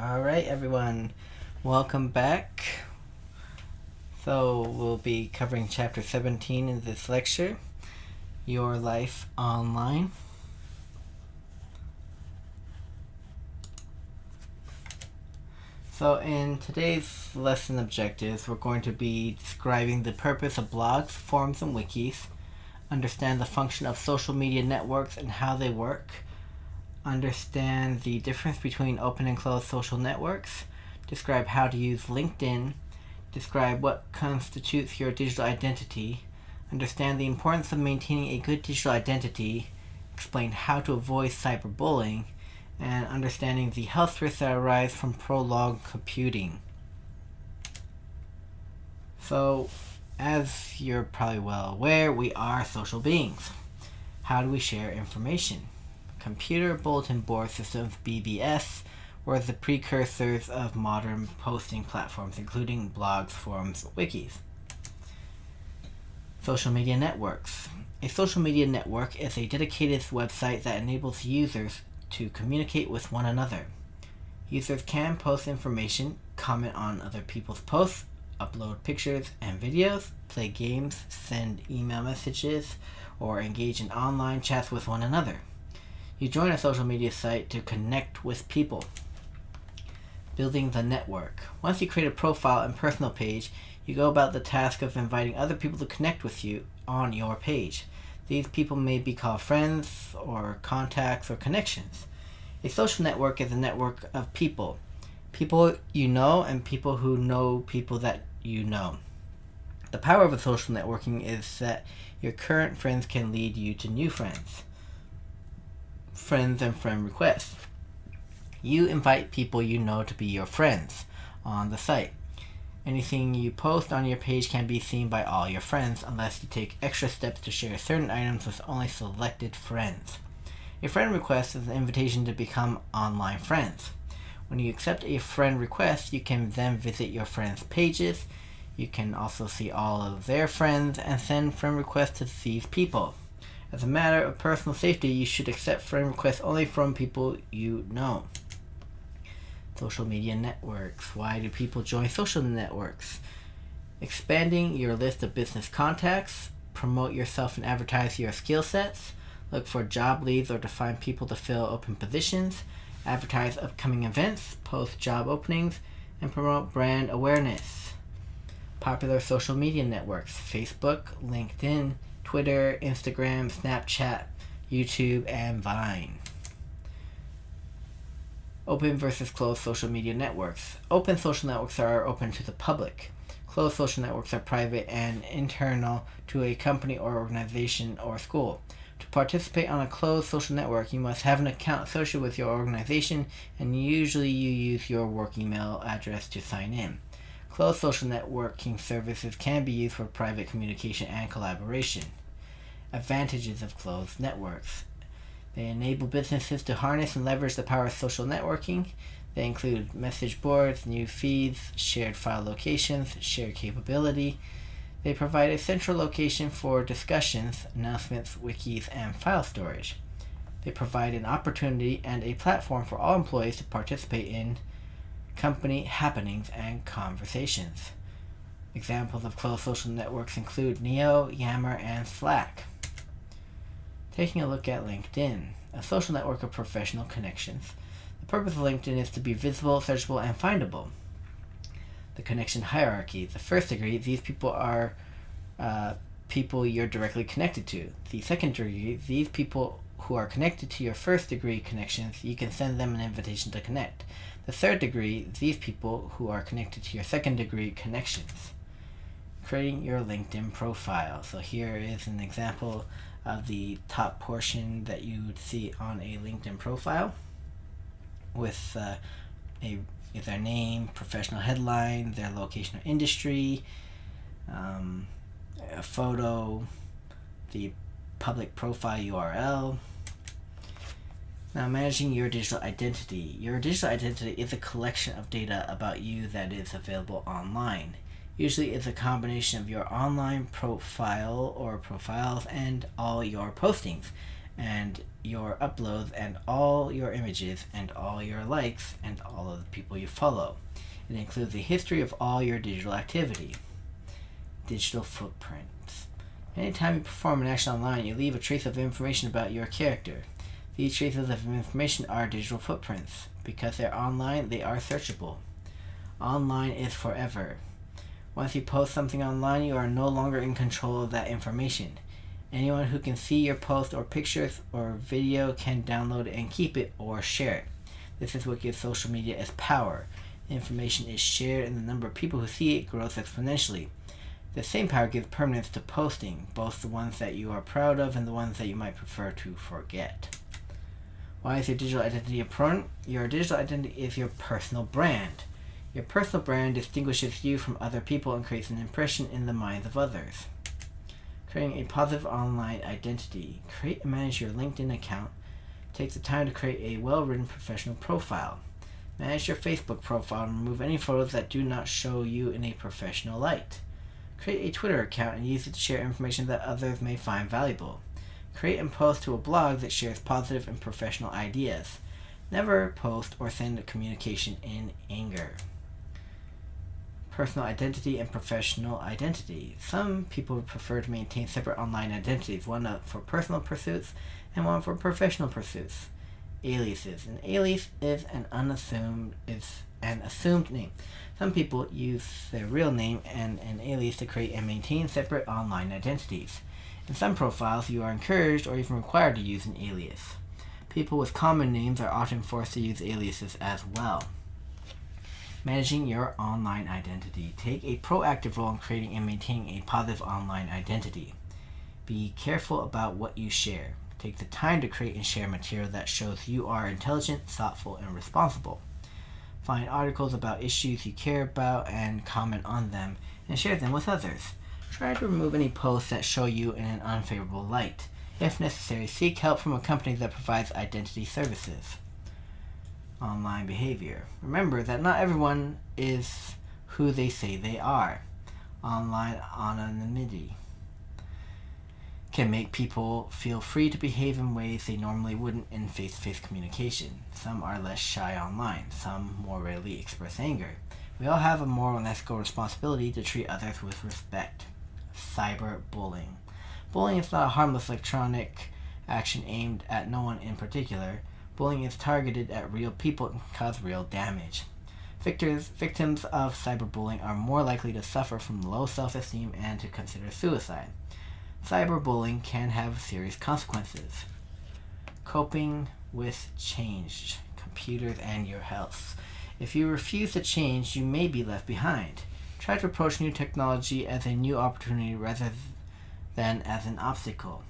All right, everyone, welcome back. So we'll be covering chapter 17 in this lecture, Your Life Online. So in today's lesson objectives, we're going to be describing the purpose of blogs, forums, and wikis, understand the function of social media networks and how they work, understand the difference between open and closed social networks, describe how to use LinkedIn, describe what constitutes your digital identity, understand the importance of maintaining a good digital identity, explain how to avoid cyberbullying, and understanding the health risks that arise from prolonged computing. So, as you're probably well aware, we are social beings. How do we share information? Computer bulletin board systems, BBS, were the precursors of modern posting platforms, including blogs, forums, wikis. Social media networks. A social media network is a dedicated website that enables users to communicate with one another. Users can post information, comment on other people's posts, upload pictures and videos, play games, send email messages, or engage in online chats with one another. You join a social media site to connect with people. Building the network. Once you create a profile and personal page, you go about the task of inviting other people to connect with you on your page. These people may be called friends, or contacts, or connections. A social network is a network of people. People you know and people who know people that you know. The power of a social networking is that your current friends can lead you to new friends. Friends and friend requests. You invite people you know to be your friends on the site. Anything you post on your page can be seen by all your friends unless you take extra steps to share certain items with only selected friends. A friend request is an invitation to become online friends. When you accept a friend request, you can then visit your friends' pages. You can also see all of their friends and send friend requests to these people. As a matter of personal safety, you should accept friend requests only from people you know. Social media networks. Why do people join social networks? Expanding your list of business contacts, promote yourself and advertise your skill sets, look for job leads or to find people to fill open positions, advertise upcoming events, post job openings, and promote brand awareness. Popular social media networks: Facebook, LinkedIn, Twitter, Instagram, Snapchat, YouTube, and Vine. Open versus closed social media networks. Open social networks are open to the public. Closed social networks are private and internal to a company or organization or school. To participate on a closed social network, you must have an account associated with your organization, and usually you use your work email address to sign in. Closed social networking services can be used for private communication and collaboration. Advantages of closed networks. They enable businesses to harness and leverage the power of social networking. They include message boards, new feeds, shared file locations, shared capability. They provide a central location for discussions, announcements, wikis, and file storage. They provide an opportunity and a platform for all employees to participate in company happenings and conversations. Examples of closed social networks include Neo, Yammer, and Slack. Taking a look at LinkedIn, a social network of professional connections. The purpose of LinkedIn is to be visible, searchable, and findable. The connection hierarchy. The first degree, these people are people you're directly connected to. The second degree, these people who are connected to your first degree connections, you can send them an invitation to connect. The third degree, these people who are connected to your second degree connections. Creating your LinkedIn profile. So here is an example of the top portion that you would see on a LinkedIn profile with their name, professional headline, their location or industry, a photo, the public profile URL. Now, managing your digital identity. Your digital identity is a collection of data about you that is available online. Usually it's a combination of your online profile or profiles and all your postings, and your uploads and all your images and all your likes and all of the people you follow. It includes a history of all your digital activity. Digital footprints. Anytime you perform an action online, you leave a trace of information about your character. These traces of information are digital footprints. Because they're online, they are searchable. Online is forever. Once you post something online, you are no longer in control of that information. Anyone who can see your post or pictures or video can download and keep it or share it. This is what gives social media its power. Information is shared and the number of people who see it grows exponentially. The same power gives permanence to posting, both the ones that you are proud of and the ones that you might prefer to forget. Why is your digital identity important? Your digital identity is your personal brand. Your personal brand distinguishes you from other people and creates an impression in the minds of others. Creating a positive online identity. Create and manage your LinkedIn account. Take the time to create a well-written professional profile. Manage your Facebook profile and remove any photos that do not show you in a professional light. Create a Twitter account and use it to share information that others may find valuable. Create and post to a blog that shares positive and professional ideas. Never post or send communication in anger. Personal identity and professional identity. Some people would prefer to maintain separate online identities, one for personal pursuits and one for professional pursuits. Aliases. An alias is an assumed name. Some people use their real name and an alias to create and maintain separate online identities. In some profiles, you are encouraged or even required to use an alias. People with common names are often forced to use aliases as well. Managing your online identity. Take a proactive role in creating and maintaining a positive online identity. Be careful about what you share. Take the time to create and share material that shows you are intelligent, thoughtful, and responsible. Find articles about issues you care about and comment on them and share them with others. Try to remove any posts that show you in an unfavorable light. If necessary, seek help from a company that provides identity services. Online behavior. Remember that not everyone is who they say they are. Online anonymity can make people feel free to behave in ways they normally wouldn't in face-to-face communication. Some are less shy online. Some more readily express anger. We all have a moral and ethical responsibility to treat others with respect. Cyberbullying. Bullying is not a harmless electronic action aimed at no one in particular. Bullying is targeted at real people and can cause real damage. Victims of cyberbullying are more likely to suffer from low self-esteem and to consider suicide. Cyberbullying can have serious consequences. Coping with change. Computers and your health. If you refuse to change, you may be left behind. Try to approach new technology as a new opportunity rather than as an obstacle.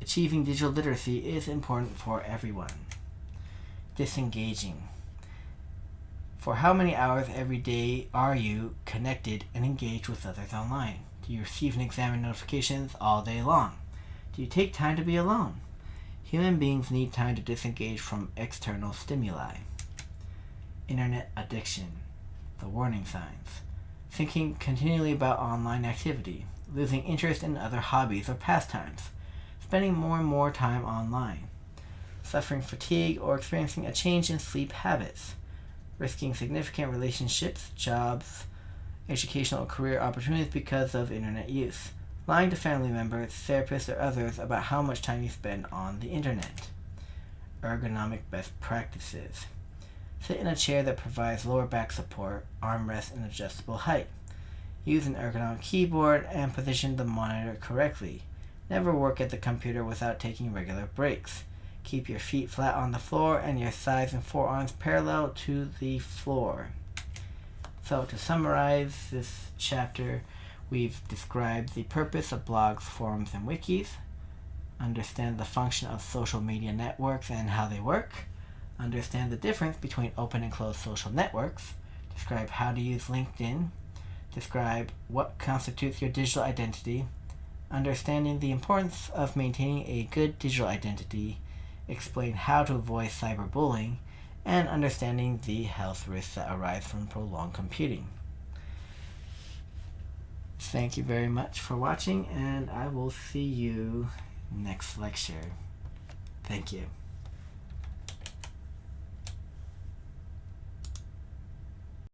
Achieving digital literacy is important for everyone. Disengaging. For how many hours every day are you connected and engaged with others online? Do you receive and examine notifications all day long? Do you take time to be alone? Human beings need time to disengage from external stimuli. Internet addiction. The warning signs. Thinking continually about online activity. Losing interest in other hobbies or pastimes. Spending more and more time online. Suffering fatigue or experiencing a change in sleep habits. Risking significant relationships, jobs, educational or career opportunities because of internet use. Lying to family members, therapists, or others about how much time you spend on the internet. Ergonomic best practices. Sit in a chair that provides lower back support, armrest, and adjustable height. Use an ergonomic keyboard and position the monitor correctly. Never work at the computer without taking regular breaks. Keep your feet flat on the floor and your thighs and forearms parallel to the floor. So to summarize this chapter, we've described the purpose of blogs, forums, and wikis, understand the function of social media networks and how they work, understand the difference between open and closed social networks, describe how to use LinkedIn, describe what constitutes your digital identity, understanding the importance of maintaining a good digital identity, explain how to avoid cyberbullying, and understanding the health risks that arise from prolonged computing. Thank you very much for watching, and I will see you next lecture. Thank you.